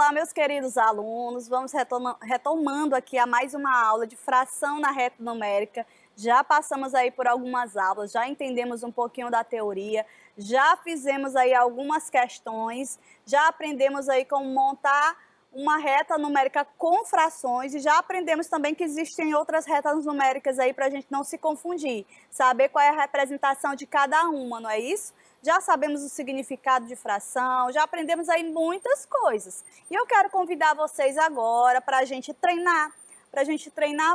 Olá, meus queridos alunos, vamos retomando aqui a mais uma aula de fração na reta numérica. Já passamos aí por algumas aulas, já entendemos um pouquinho da teoria, já fizemos aí algumas questões, já aprendemos aí como montar uma reta numérica com frações e já aprendemos também que existem outras retas numéricas aí para a gente não se confundir, saber qual é a representação de cada uma, não é isso? Já sabemos o significado de fração, já aprendemos aí muitas coisas. E eu quero convidar vocês agora para a gente treinar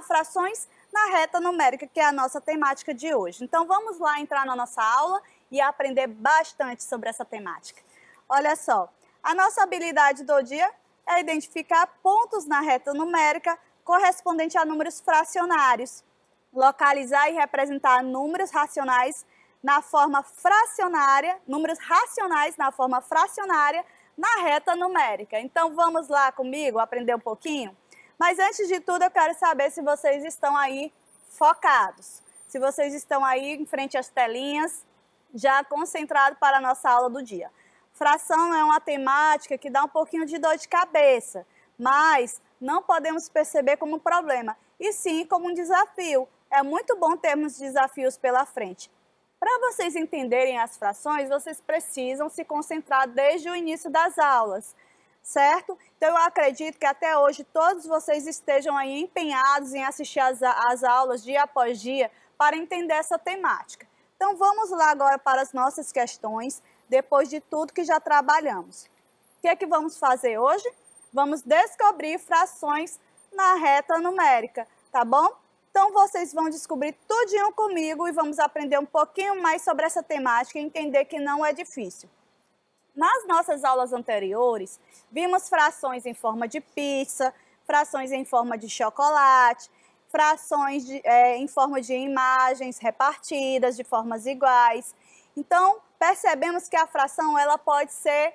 frações na reta numérica, que é a nossa temática de hoje. Então vamos lá entrar na nossa aula e aprender bastante sobre essa temática. Olha só, a nossa habilidade do dia é identificar pontos na reta numérica correspondente a números fracionários, localizar e representar números racionais na forma fracionária, números racionais na forma fracionária na reta numérica. Então vamos lá comigo aprender um pouquinho? Mas antes de tudo eu quero saber se vocês estão aí focados, se vocês estão aí em frente às telinhas, já concentrados para a nossa aula do dia. Fração é uma temática que dá um pouquinho de dor de cabeça, mas não podemos perceber como um problema, e sim como um desafio. É muito bom termos desafios pela frente. Para vocês entenderem as frações, vocês precisam se concentrar desde o início das aulas, certo? Então, eu acredito que até hoje todos vocês estejam aí empenhados em assistir as aulas dia após dia para entender essa temática. Então, vamos lá agora para as nossas questões, depois de tudo que já trabalhamos. O que é que vamos fazer hoje? Vamos descobrir frações na reta numérica, tá bom? Então, vocês vão descobrir tudinho comigo e vamos aprender um pouquinho mais sobre essa temática e entender que não é difícil. Nas nossas aulas anteriores, vimos frações em forma de pizza, frações em forma de chocolate, frações em forma de imagens repartidas de formas iguais. Então, percebemos que a fração ela pode ser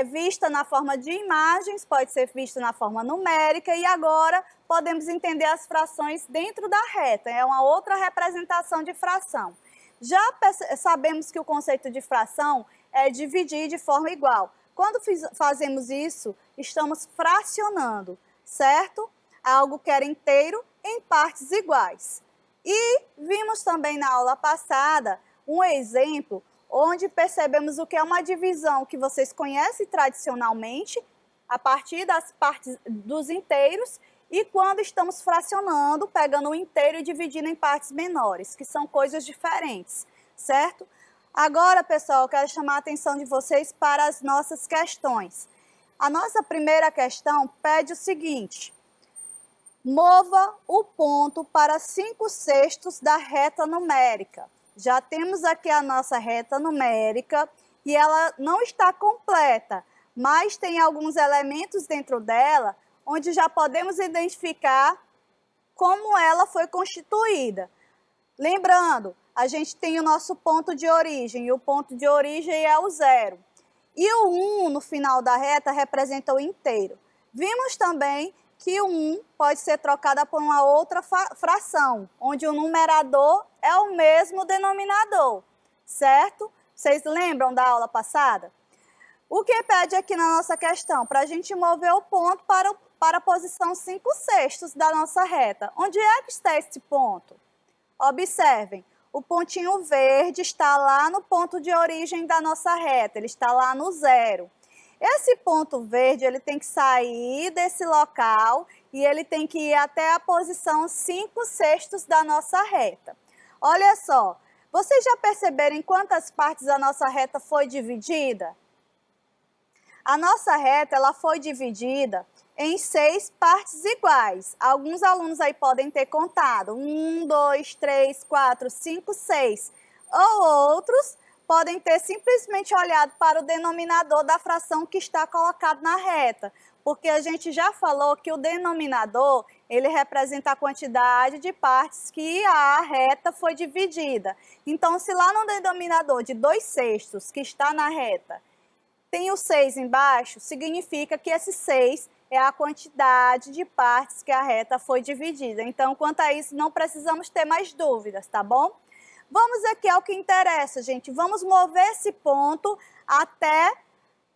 vista na forma de imagens, pode ser vista na forma numérica e agora podemos entender as frações dentro da reta, é uma outra representação de fração. Já sabemos que o conceito de fração é dividir de forma igual. Quando fazemos isso, estamos fracionando, certo? Algo que era inteiro em partes iguais. E vimos também na aula passada um exemplo onde percebemos o que é uma divisão que vocês conhecem tradicionalmente, a partir das partes dos inteiros, e quando estamos fracionando, pegando o inteiro e dividindo em partes menores, que são coisas diferentes, certo? Agora, pessoal, eu quero chamar a atenção de vocês para as nossas questões. A nossa primeira questão pede o seguinte: mova o ponto para 5/6 da reta numérica. Já temos aqui a nossa reta numérica e ela não está completa, mas tem alguns elementos dentro dela onde já podemos identificar como ela foi constituída. Lembrando, a gente tem o nosso ponto de origem, e o ponto de origem é o 0. E o 1 no final da reta representa o inteiro. Vimos também que o 1 pode ser trocada por uma outra fração, onde o numerador é o mesmo denominador, certo? Vocês lembram da aula passada? O que pede aqui na nossa questão? Para a gente mover o ponto para a posição 5/6 da nossa reta. Onde é que está esse ponto? Observem, o pontinho verde está lá no ponto de origem da nossa reta, ele está lá no 0. Esse ponto verde, ele tem que sair desse local e ele tem que ir até a posição 5/6 da nossa reta. Olha só, vocês já perceberam em quantas partes a nossa reta foi dividida? A nossa reta, ela foi dividida em 6 partes iguais. Alguns alunos aí podem ter contado 1, 2, 3, 4, 5, 6. Ou outros podem ter simplesmente olhado para o denominador da fração que está colocado na reta, porque a gente já falou que o denominador, ele representa a quantidade de partes que a reta foi dividida. Então, se lá no denominador de 2/6 que está na reta, tem o 6 embaixo, significa que esse 6 é a quantidade de partes que a reta foi dividida. Então, quanto a isso, não precisamos ter mais dúvidas, tá bom? Vamos aqui ao que interessa, gente. Vamos mover esse ponto até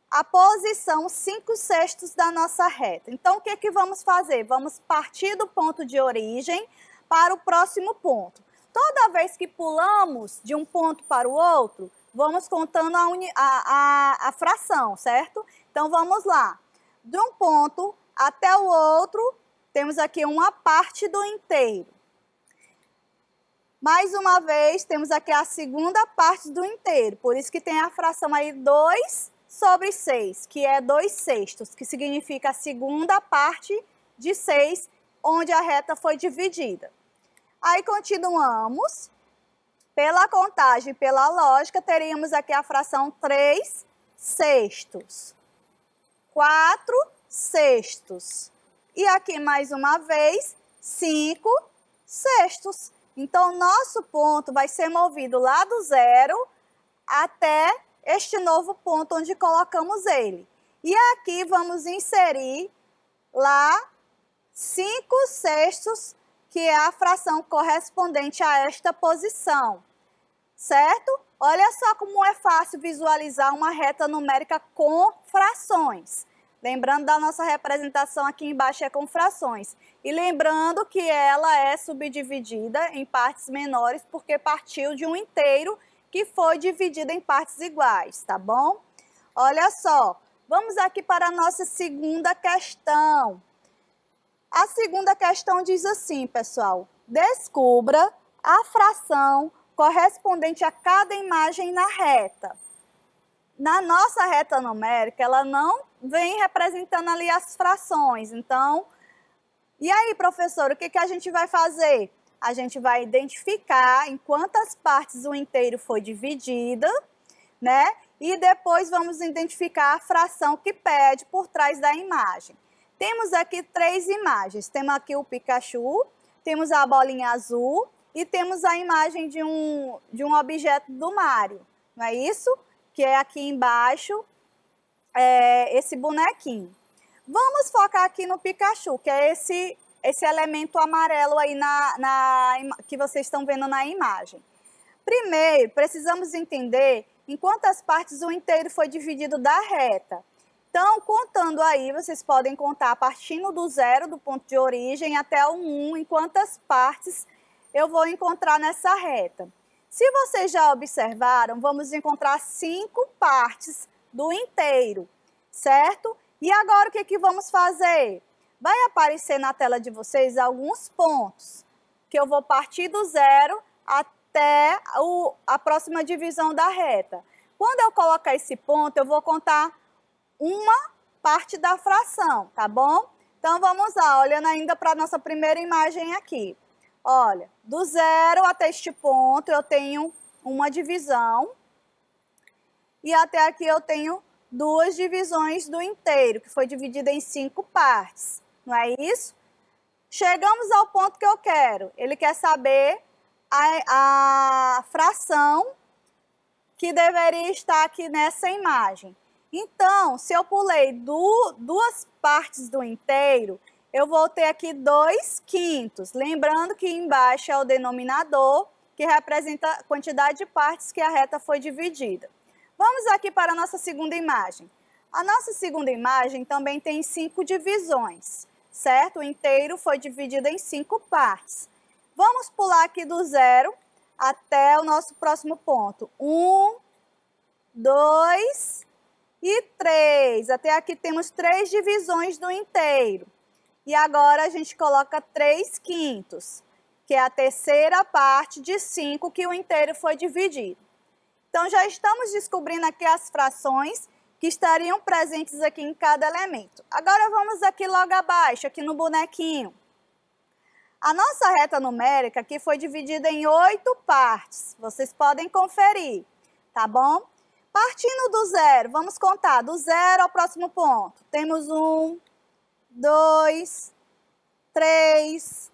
a posição 5/6 da nossa reta. Então, o que que vamos fazer? Vamos partir do ponto de origem para o próximo ponto. Toda vez que pulamos de um ponto para o outro, vamos contando a fração, certo? Então, vamos lá. De um ponto até o outro, temos aqui uma parte do inteiro. Mais uma vez, temos aqui a segunda parte do inteiro. Por isso que tem a fração aí 2/6, que é 2/6, que significa a segunda parte de 6, onde a reta foi dividida. Aí, continuamos. Pela contagem, pela lógica, teríamos aqui a fração 3/6. 4/6. E aqui, mais uma vez, 5/6. Então, nosso ponto vai ser movido lá do zero até este novo ponto onde colocamos ele. E aqui vamos inserir lá 5/6, que é a fração correspondente a esta posição, certo? Olha só como é fácil visualizar uma reta numérica com frações. Lembrando da nossa representação aqui embaixo é com frações. E lembrando que ela é subdividida em partes menores porque partiu de um inteiro que foi dividido em partes iguais, tá bom? Olha só, vamos aqui para a nossa segunda questão. A segunda questão diz assim, pessoal: descubra a fração correspondente a cada imagem na reta. Na nossa reta numérica, ela não vem representando ali as frações. Então, e aí, professor, o que que a gente vai fazer? A gente vai identificar em quantas partes o inteiro foi dividido, né? E depois vamos identificar a fração que pede por trás da imagem. Temos aqui 3 imagens. Temos aqui o Pikachu, temos a bolinha azul e temos a imagem de um objeto do Mario. Não é isso? Que é aqui embaixo, esse bonequinho. Vamos focar aqui no Pikachu, que é esse elemento amarelo aí que vocês estão vendo na imagem. Primeiro, precisamos entender em quantas partes o inteiro foi dividido da reta. Então, contando aí, vocês podem contar partindo do zero, do ponto de origem, até o 1, em quantas partes eu vou encontrar nessa reta. Se vocês já observaram, vamos encontrar 5 partes do inteiro, certo? E agora o que que vamos fazer? Vai aparecer na tela de vocês alguns pontos, que eu vou partir do zero até a próxima divisão da reta. Quando eu colocar esse ponto, eu vou contar uma parte da fração, tá bom? Então, vamos lá, olhando ainda para a nossa primeira imagem aqui. Olha, do zero até este ponto eu tenho uma divisão e até aqui eu tenho 2 divisões do inteiro, que foi dividida em 5 partes, não é isso? Chegamos ao ponto que eu quero. Ele quer saber a fração que deveria estar aqui nessa imagem. Então, se eu pulei 2 partes do inteiro, eu vou ter aqui 2/5. Lembrando que embaixo é o denominador, que representa a quantidade de partes que a reta foi dividida. Vamos aqui para a nossa segunda imagem. A nossa segunda imagem também tem 5 divisões, certo? O inteiro foi dividido em 5 partes. Vamos pular aqui do zero até o nosso próximo ponto. 1, 2 e 3. Até aqui temos 3 divisões do inteiro. E agora a gente coloca 3/5, que é a terceira parte de 5 que o inteiro foi dividido. Então, já estamos descobrindo aqui as frações que estariam presentes aqui em cada elemento. Agora, vamos aqui logo abaixo, aqui no bonequinho. A nossa reta numérica aqui foi dividida em 8 partes. Vocês podem conferir, tá bom? Partindo do zero, vamos contar do zero ao próximo ponto. Temos 1, 2, 3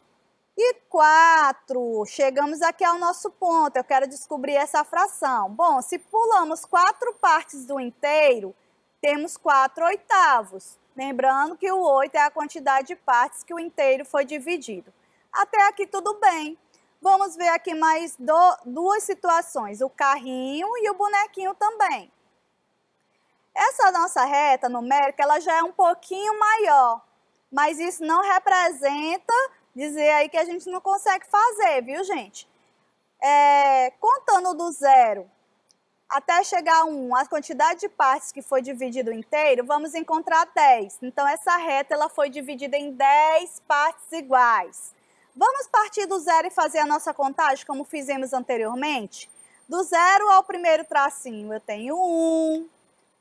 e 4. Chegamos aqui ao nosso ponto. Eu quero descobrir essa fração. Bom, se pulamos 4 partes do inteiro, temos 4/8. Lembrando que o 8 é a quantidade de partes que o inteiro foi dividido. Até aqui tudo bem. Vamos ver aqui mais 2 situações, o carrinho e o bonequinho também. Essa nossa reta numérica, ela já é um pouquinho maior, mas isso não representa dizer aí que a gente não consegue fazer, viu, gente? Contando do 0 até chegar a 1, a quantidade de partes que foi dividido inteiro, vamos encontrar 10. Então, essa reta ela foi dividida em 10 partes iguais. Vamos partir do 0 e fazer a nossa contagem, como fizemos anteriormente? Do 0 ao primeiro tracinho, eu tenho 1,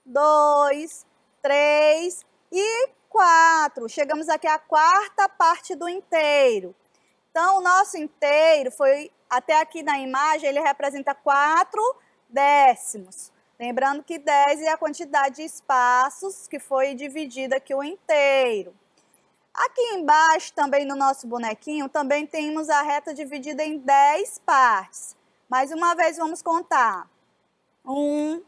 2, 3 e 4. Chegamos aqui à quarta parte do inteiro. Então, o nosso inteiro foi, até aqui na imagem, ele representa 4 décimos. Lembrando que 10 é a quantidade de espaços que foi dividida aqui o inteiro. Aqui embaixo, também no nosso bonequinho, também temos a reta dividida em 10 partes. Mais uma vez, vamos contar. 1,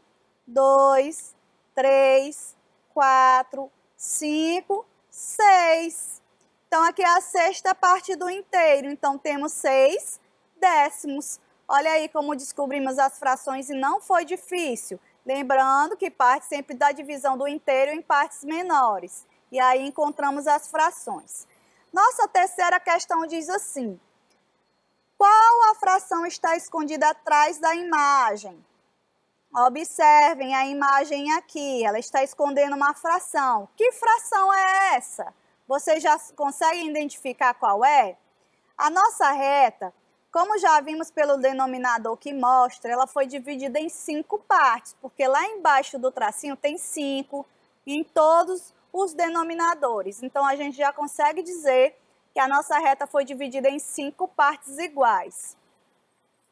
2, 3, 4, 5, 6. Então, aqui é a sexta parte do inteiro. Então, temos 6 décimos. Olha aí como descobrimos as frações e não foi difícil. Lembrando que parte sempre da divisão do inteiro em partes menores. E aí encontramos as frações. Nossa terceira questão diz assim: qual a fração está escondida atrás da imagem? Observem a imagem aqui, ela está escondendo uma fração. Que fração é essa? Vocês já conseguem identificar qual é? A nossa reta, como já vimos pelo denominador que mostra, ela foi dividida em 5 partes, porque lá embaixo do tracinho tem 5 em todos os denominadores. Então, a gente já consegue dizer que a nossa reta foi dividida em 5 partes iguais.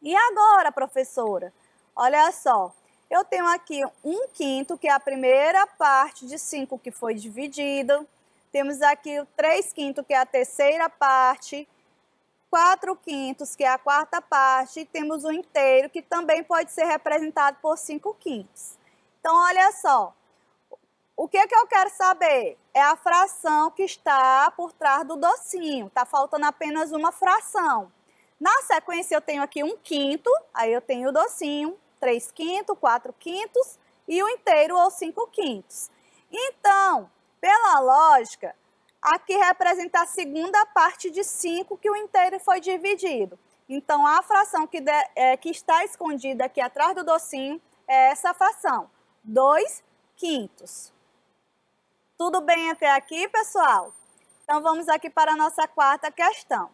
E agora, professora? Olha só, eu tenho aqui 1/5, que é a primeira parte de 5 que foi dividida. Temos aqui o 3/5, que é a terceira parte. 4/5, que é a quarta parte, e temos o inteiro, que também pode ser representado por 5/5. Então, olha só, o que eu quero saber? É a fração que está por trás do docinho, está faltando apenas uma fração. Na sequência, eu tenho aqui 1/5, aí eu tenho o docinho, 3/5, 4/5 e o inteiro ou 5/5. Então, pela lógica, aqui representa a segunda parte de 5 que o inteiro foi dividido. Então, a fração que está escondida aqui atrás do docinho é essa fração, 2/5. Tudo bem até aqui, pessoal? Então, vamos aqui para a nossa quarta questão.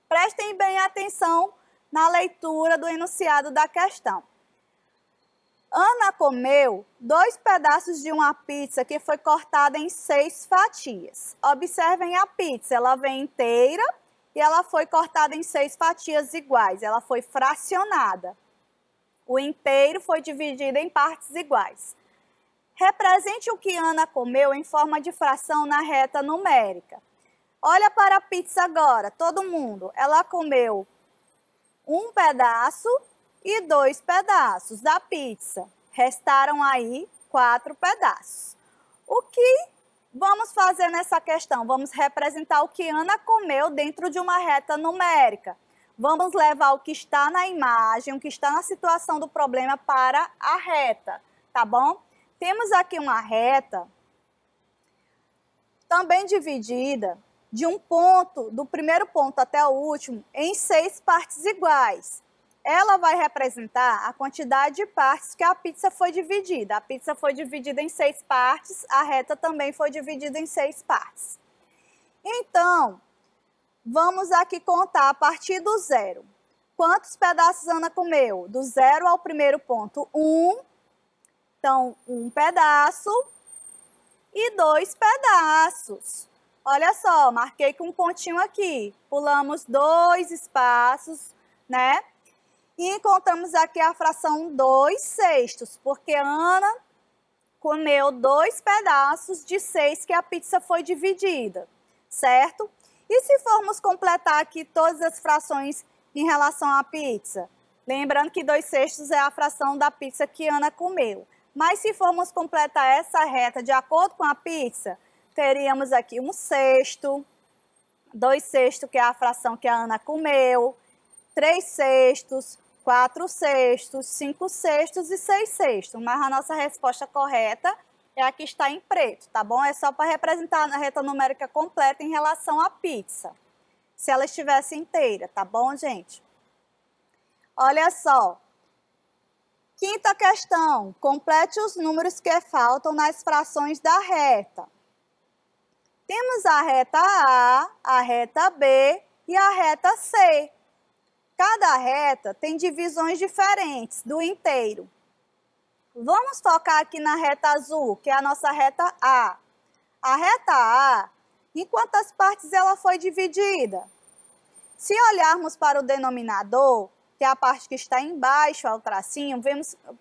Prestem bem atenção na leitura do enunciado da questão. Ana comeu 2 pedaços de uma pizza que foi cortada em 6 fatias. Observem a pizza, ela vem inteira e ela foi cortada em 6 fatias iguais, ela foi fracionada. O inteiro foi dividido em partes iguais. Represente o que Ana comeu em forma de fração na reta numérica. Olha para a pizza agora, todo mundo. Ela comeu 1 pedaço e 2 pedaços da pizza. Restaram aí 4 pedaços. O que vamos fazer nessa questão? Vamos representar o que Ana comeu dentro de uma reta numérica. Vamos levar o que está na imagem, o que está na situação do problema para a reta, tá bom? Temos aqui uma reta também dividida de um ponto, do primeiro ponto até o último, em 6 partes iguais. Ela vai representar a quantidade de partes que a pizza foi dividida. A pizza foi dividida em 6 partes, a reta também foi dividida em 6 partes. Então, vamos aqui contar a partir do 0. Quantos pedaços Ana comeu? Do 0 ao primeiro ponto, 1. Então, 1 pedaço e 2 pedaços. Olha só, marquei com um pontinho aqui. Pulamos 2 espaços, né? E encontramos aqui a fração 2/6, porque Ana comeu 2 pedaços de 6 que a pizza foi dividida, certo? E se formos completar aqui todas as frações em relação à pizza? Lembrando que 2/6 é a fração da pizza que Ana comeu. Mas se formos completar essa reta de acordo com a pizza, teríamos aqui 1/6, 2/6, que é a fração que a Ana comeu, 3/6, 4/6, 5/6 e 6/6. Mas a nossa resposta correta é a que está em preto, tá bom? É só para representar a reta numérica completa em relação à pizza, se ela estivesse inteira, tá bom, gente? Olha só. Quinta questão, complete os números que faltam nas frações da reta. Temos a reta A, a reta B e a reta C. Cada reta tem divisões diferentes do inteiro. Vamos focar aqui na reta azul, que é a nossa reta A. A reta A, em quantas partes ela foi dividida? Se olharmos para o denominador, que é a parte que está embaixo ao tracinho,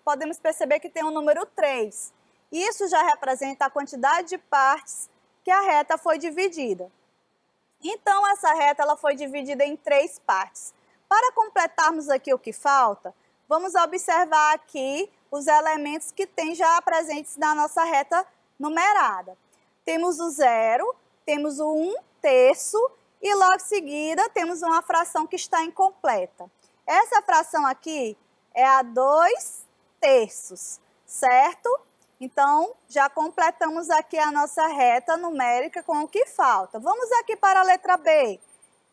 podemos perceber que tem o número 3. Isso já representa a quantidade de partes que a reta foi dividida. Então, essa reta ela foi dividida em 3 partes. Para completarmos aqui o que falta, vamos observar aqui os elementos que tem já presentes na nossa reta numerada. Temos o 0, temos o 1/3 e logo em seguida temos uma fração que está incompleta. Essa fração aqui é a 2/3, certo? Então, já completamos aqui a nossa reta numérica com o que falta. Vamos aqui para a letra B.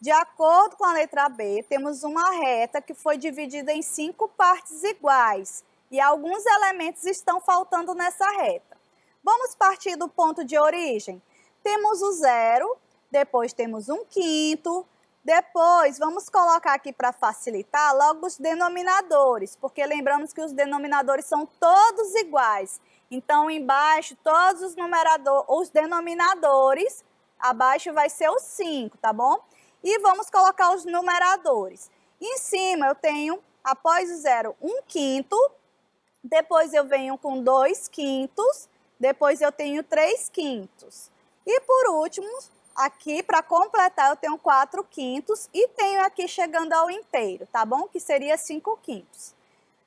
De acordo com a letra B, temos uma reta que foi dividida em 5 partes iguais e alguns elementos estão faltando nessa reta. Vamos partir do ponto de origem. Temos o 0, depois temos 1/5, depois vamos colocar aqui para facilitar logo os denominadores, porque lembramos que os denominadores são todos iguais. Então, embaixo, todos os denominadores, abaixo vai ser o 5, tá bom? E vamos colocar os numeradores. Em cima eu tenho, após o 0, 1/5, depois eu venho com 2/5, depois eu tenho 3/5. E por último, aqui para completar eu tenho 4/5 e tenho aqui chegando ao inteiro, tá bom? Que seria 5/5.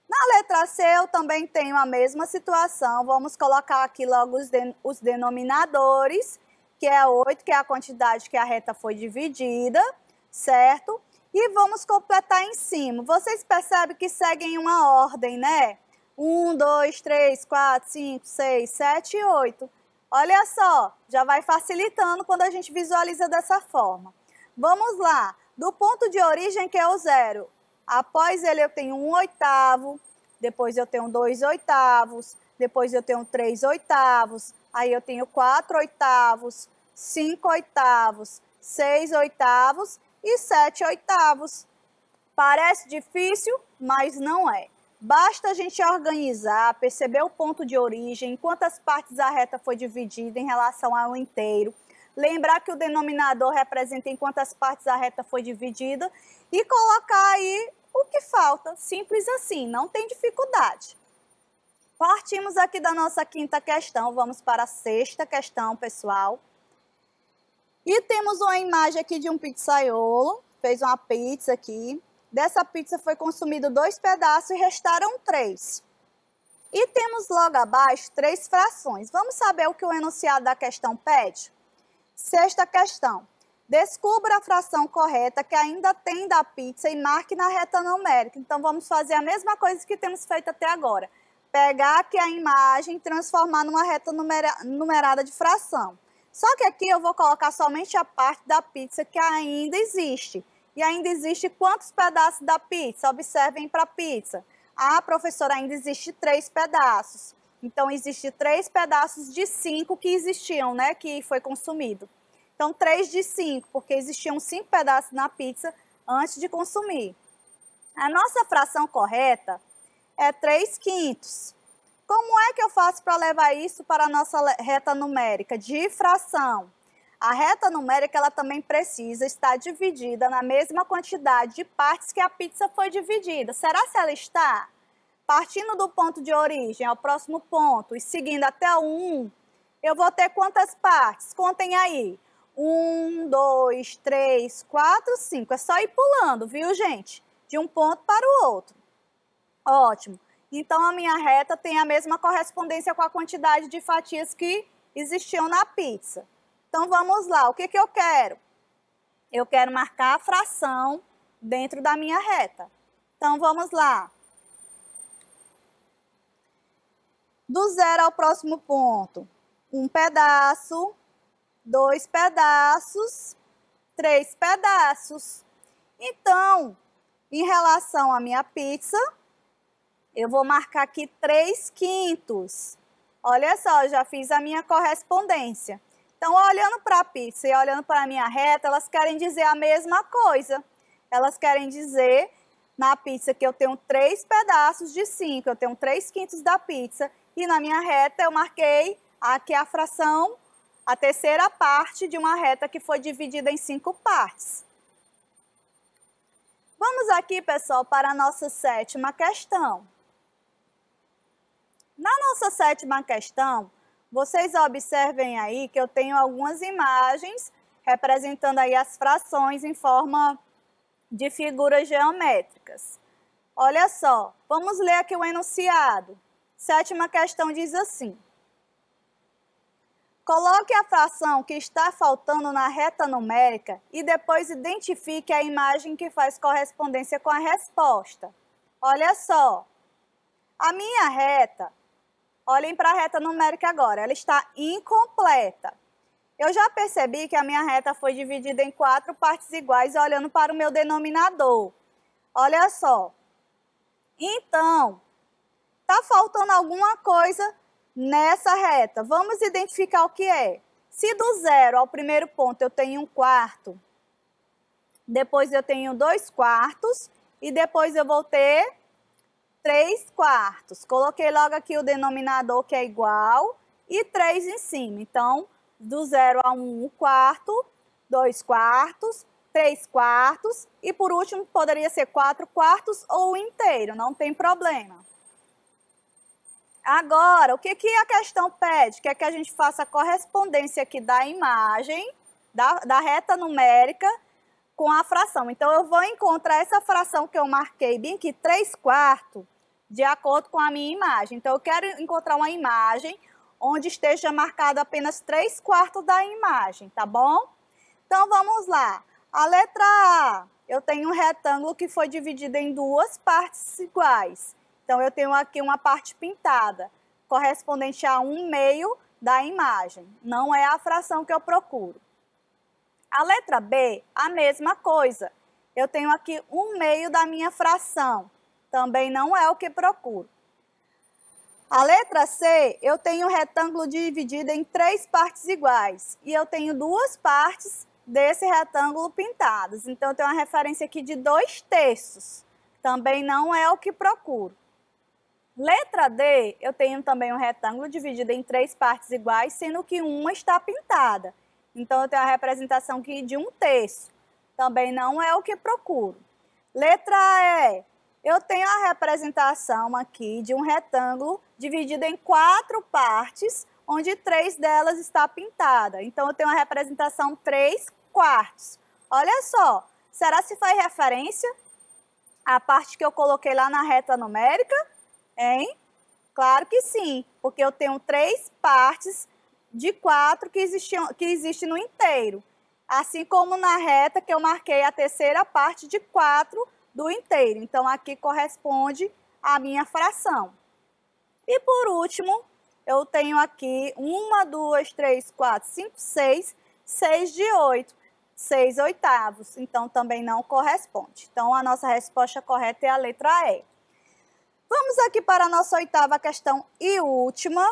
Na letra C eu também tenho a mesma situação, vamos colocar aqui logo os denominadores, que é 8, que é a quantidade que a reta foi dividida, certo? E vamos completar em cima. Vocês percebem que seguem uma ordem, né? 1, 2, 3, 4, 5, 6, 7 e 8. Olha só, já vai facilitando quando a gente visualiza dessa forma. Vamos lá, do ponto de origem que é o 0. Após ele eu tenho 1/8, depois eu tenho 2/8, depois eu tenho 3/8, aí eu tenho 4/8, 5/8, 6/8 e 7/8. Parece difícil, mas não é. Basta a gente organizar, perceber o ponto de origem, em quantas partes a reta foi dividida em relação ao inteiro. Lembrar que o denominador representa em quantas partes a reta foi dividida e colocar aí o que falta. Simples assim, não tem dificuldade. Partimos aqui da nossa quinta questão, vamos para a sexta questão, pessoal. E temos uma imagem aqui de um pizzaiolo, fez uma pizza aqui. Dessa pizza foi consumido 2 pedaços e restaram 3. E temos logo abaixo 3 frações. Vamos saber o que o enunciado da questão pede? Sexta questão. Descubra a fração correta que ainda tem da pizza e marque na reta numérica. Então, vamos fazer a mesma coisa que temos feito até agora. Pegar aqui a imagem e transformar numa reta numerada de fração. Só que aqui eu vou colocar somente a parte da pizza que ainda existe. E ainda existe quantos pedaços da pizza? Observem para a pizza. Ah, professora, ainda existe 3 pedaços. Então, existe 3 pedaços de 5 que existiam, né? Que foi consumido. Então, 3 de 5, porque existiam 5 pedaços na pizza antes de consumir. A nossa fração correta é 3/5. Como é que eu faço para levar isso para a nossa reta numérica de fração? A reta numérica ela também precisa estar dividida na mesma quantidade de partes que a pizza foi dividida. Será que ela está? Partindo do ponto de origem ao próximo ponto e seguindo até o 1, eu vou ter quantas partes? Contem aí. 1, 2, 3, 4, 5. É só ir pulando, viu, gente? De um ponto para o outro. Ótimo. Então, a minha reta tem a mesma correspondência com a quantidade de fatias que existiam na pizza. Então, vamos lá. O que eu quero? Eu quero marcar a fração dentro da minha reta. Então, vamos lá. Do 0 ao próximo ponto, 1 pedaço, 2 pedaços, 3 pedaços. Então, em relação à minha pizza, eu vou marcar aqui 3/5. Olha só, eu já fiz a minha correspondência. Então, olhando para a pizza e olhando para a minha reta, elas querem dizer a mesma coisa. Elas querem dizer, na pizza, que eu tenho 3 pedaços de 5, eu tenho 3/5 da pizza. E na minha reta, eu marquei aqui a fração, a terceira parte de uma reta que foi dividida em 5 partes. Vamos aqui, pessoal, para a nossa 7ª questão. Na nossa 7ª questão, vocês observem aí que eu tenho algumas imagens representando aí as frações em forma de figuras geométricas. Olha só, vamos ler aqui o enunciado. 7ª questão diz assim: coloque a fração que está faltando na reta numérica e depois identifique a imagem que faz correspondência com a resposta. Olha só, a minha reta, olhem para a reta numérica agora, ela está incompleta. Eu já percebi que a minha reta foi dividida em 4 partes iguais, olhando para o meu denominador. Olha só. Então, está faltando alguma coisa nessa reta. Vamos identificar o que é. Se do 0 ao primeiro ponto eu tenho 1/4, depois eu tenho 2/4 e depois eu vou ter 3/4. Coloquei logo aqui o denominador que é igual e 3 em cima. Então, do 0 a 1, 1/4, 2/4, 3/4 e por último poderia ser 4/4 ou inteiro, não tem problema. Agora, o que a questão pede? Quer que a gente faça a correspondência aqui da imagem, da reta numérica com a fração. Então, eu vou encontrar essa fração que eu marquei bem aqui, 3/4, de acordo com a minha imagem. Então, eu quero encontrar uma imagem onde esteja marcado apenas 3/4 da imagem, tá bom? Então, vamos lá. A letra A, eu tenho um retângulo que foi dividido em 2 partes iguais. Então, eu tenho aqui uma parte pintada, correspondente a 1/2 da imagem. Não é a fração que eu procuro. A letra B, a mesma coisa. Eu tenho aqui 1/2 da minha fração. Também não é o que procuro. A letra C, eu tenho um retângulo dividido em 3 partes iguais. E eu tenho 2 partes desse retângulo pintadas. Então, eu tenho uma referência aqui de 2/3. Também não é o que procuro. Letra D, eu tenho também um retângulo dividido em 3 partes iguais, sendo que uma está pintada. Então, eu tenho a representação aqui de 1/3. Também não é o que procuro. Letra E, eu tenho a representação aqui de um retângulo dividido em 4 partes, onde 3 delas está pintada. Então, eu tenho a representação 3/4. Olha só, será se faz referência à parte que eu coloquei lá na reta numérica? Hein? Claro que sim, porque eu tenho 3 partes de 4 que existe no inteiro. Assim como na reta que eu marquei a terceira parte de 4 do inteiro. Então, aqui corresponde à minha fração. E por último, eu tenho aqui 1, 2, 3, 4, 5, 6, 6 de 8, 6/8. Então, também não corresponde. Então, a nossa resposta correta é a letra E. Vamos aqui para a nossa 8ª questão e última.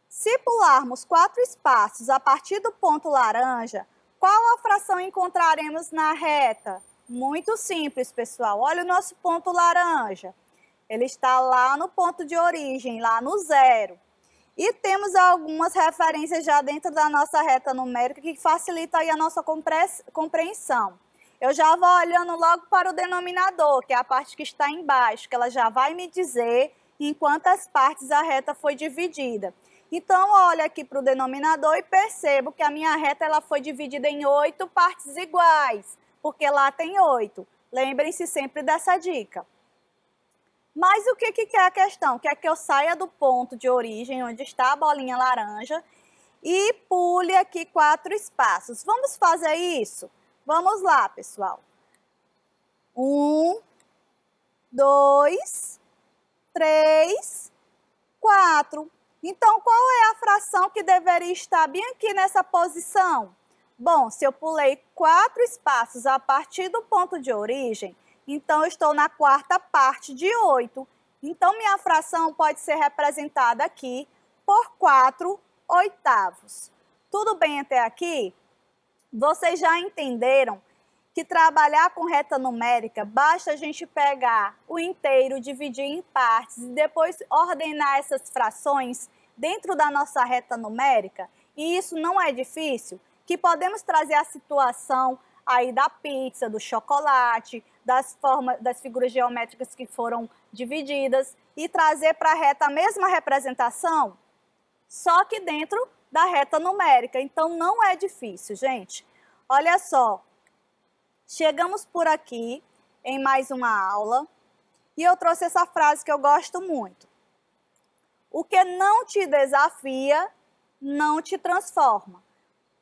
Se pularmos 4 espaços a partir do ponto laranja, qual a fração encontraremos na reta? Muito simples, pessoal. Olha o nosso ponto laranja. Ele está lá no ponto de origem, lá no 0. E temos algumas referências já dentro da nossa reta numérica que facilitam aí a nossa compreensão. Eu já vou olhando logo para o denominador, que é a parte que está embaixo, que ela já vai me dizer em quantas partes a reta foi dividida. Então, olho aqui para o denominador e percebo que a minha reta ela foi dividida em 8 partes iguais, porque lá tem 8. Lembrem-se sempre dessa dica. Mas o que é a questão? Quer que eu saia do ponto de origem, onde está a bolinha laranja, e pule aqui 4 espaços. Vamos fazer isso? Vamos lá, pessoal. 1, 2, 3, 4. Então, qual é a fração que deveria estar bem aqui nessa posição? Bom, se eu pulei 4 espaços a partir do ponto de origem, então eu estou na quarta parte de 8. Então, minha fração pode ser representada aqui por 4 oitavos. Tudo bem até aqui? Vocês já entenderam que trabalhar com reta numérica, basta a gente pegar o inteiro, dividir em partes e depois ordenar essas frações dentro da nossa reta numérica? E isso não é difícil, que podemos trazer a situação aí da pizza, do chocolate, das figuras geométricas que foram divididas e trazer para a reta a mesma representação, só que dentro da reta numérica. Então, não é difícil, gente. Olha só, chegamos por aqui em mais uma aula e eu trouxe essa frase que eu gosto muito. O que não te desafia, não te transforma.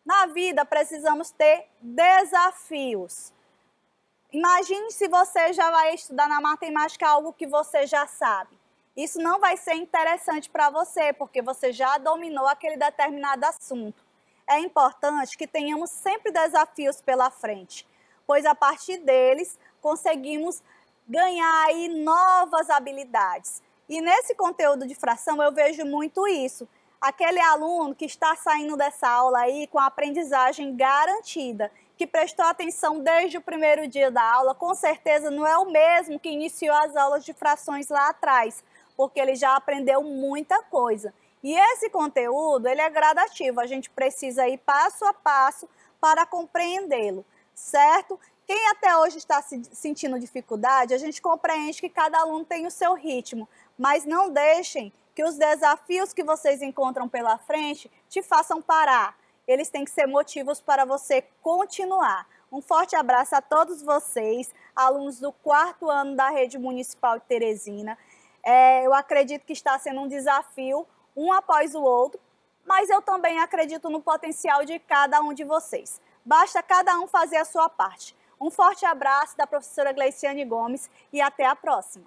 Na vida, precisamos ter desafios. Imagine se você já vai estudar na matemática algo que você já sabe. Isso não vai ser interessante para você, porque você já dominou aquele determinado assunto. É importante que tenhamos sempre desafios pela frente, pois a partir deles conseguimos ganhar aí novas habilidades. E nesse conteúdo de fração eu vejo muito isso. Aquele aluno que está saindo dessa aula aí com a aprendizagem garantida, que prestou atenção desde o primeiro dia da aula, com certeza não é o mesmo que iniciou as aulas de frações lá atrás, porque ele já aprendeu muita coisa. E esse conteúdo, ele é gradativo, a gente precisa ir passo a passo para compreendê-lo, certo? Quem até hoje está sentindo dificuldade, a gente compreende que cada aluno tem o seu ritmo, mas não deixem que os desafios que vocês encontram pela frente te façam parar. Eles têm que ser motivos para você continuar. Um forte abraço a todos vocês, alunos do 4º ano da Rede Municipal de Teresina. Eu acredito que está sendo um desafio, um após o outro, mas eu também acredito no potencial de cada um de vocês. Basta cada um fazer a sua parte. Um forte abraço da professora Gleiciane Gomes e até a próxima.